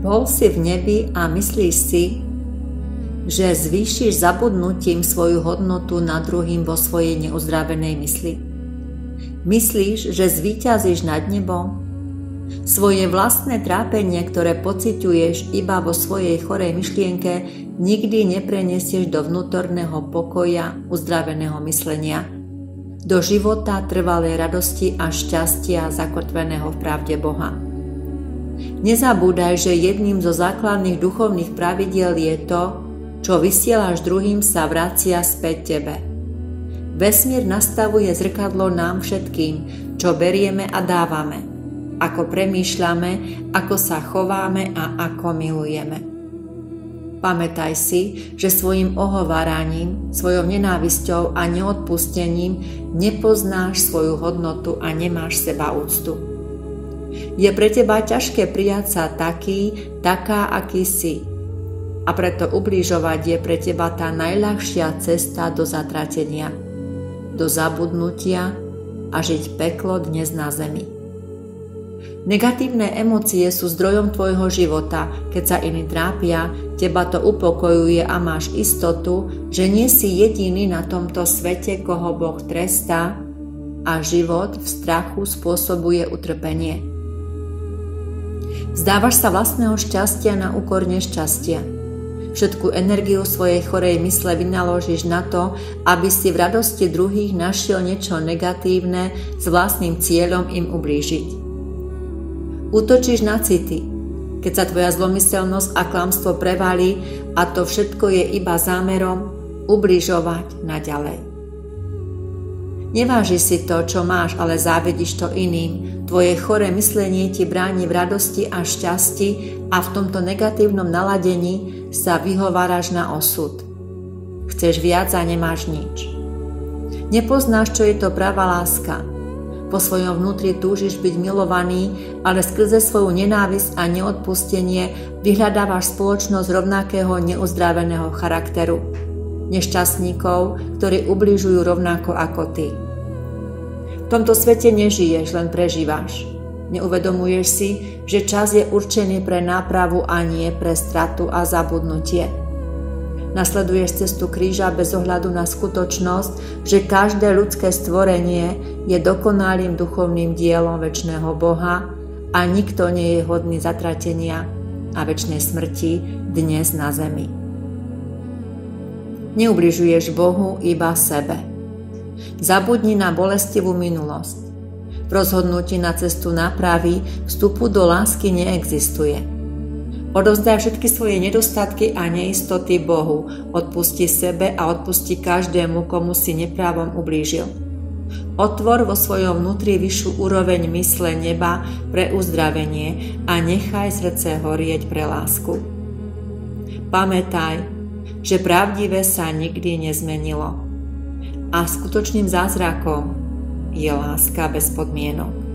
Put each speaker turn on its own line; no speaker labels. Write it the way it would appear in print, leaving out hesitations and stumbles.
Bol si v nebi a myslíš si, že zvýšiš zabudnutím svoju hodnotu nad druhým vo svojej neuzdravenej mysli? Myslíš, že zvíťazíš nad nebom? Svoje vlastné trápenie, ktoré pociťuješ iba vo svojej chorej myšlienke, nikdy nepreniesieš do vnútorného pokoja, uzdraveného myslenia, do života trvalej radosti a šťastia zakotveného v pravde Boha. Nezabúdaj, že jedným zo základných duchovných pravidiel je to, čo vysielaš druhým, sa vracia späť tebe. Vesmír nastavuje zrkadlo nám všetkým, čo berieme a dávame, ako premýšľame, ako sa chováme a ako milujeme. Pamätaj si, že svojim ohováraním, svojou nenávisťou a neodpustením nepoznáš svoju hodnotu a nemáš sebaúctu. Je pre teba ťažké prijať sa taká, aký si. A preto ubližovať je pre teba tá najľahšia cesta do zatratenia, do zabudnutia a žiť peklo dnes na zemi. Negatívne emócie sú zdrojom tvojho života. Keď sa iní trápia, teba to upokojuje a máš istotu, že nie si jediný na tomto svete, koho Boh trestá, a život v strachu spôsobuje utrpenie. Vzdávaš sa vlastného šťastia na úkor nešťastia. Všetku energiu svojej chorej mysle vynaložíš na to, aby si v radosti druhých našiel niečo negatívne s vlastným cieľom im ublížiť. Útočíš na city, keď sa tvoja zlomyselnosť a klamstvo prevalí a to všetko je iba zámerom ubližovať naďalej. Nevážiš si to, čo máš, ale závidíš to iným. Tvoje choré myslenie ti bráni v radosti a šťastí a v tomto negatívnom naladení sa vyhováraš na osud. Chceš viac a nemáš nič. Nepoznáš, čo je to pravá láska. Po svojom vnútri túžiš byť milovaný, ale skrze svoju nenávisť a neodpustenie vyhľadávaš spoločnosť rovnakého neuzdraveného charakteru. Nešťastníkov, ktorí ubližujú rovnako ako ty. V tomto svete nežiješ, len prežívaš. Neuvedomuješ si, že čas je určený pre nápravu a nie pre stratu a zabudnutie. Nasleduješ cestu kríža bez ohľadu na skutočnosť, že každé ľudské stvorenie je dokonalým duchovným dielom večného Boha a nikto nie je hodný zatratenia a večnej smrti dnes na zemi. Neubližuješ Bohu, iba sebe. Zabudni na bolestivú minulosť. V rozhodnutí na cestu nápravy vstupu do lásky neexistuje. Odovzdaj všetky svoje nedostatky a neistoty Bohu, odpusti sebe a odpusti každému, komu si neprávom ublížil. Otvor vo svojom vnútri vyššiu úroveň mysle neba pre uzdravenie a nechaj srdce horieť pre lásku. Pamätaj, že pravdivé sa nikdy nezmenilo a skutočným zázrakom je láska bez podmienok.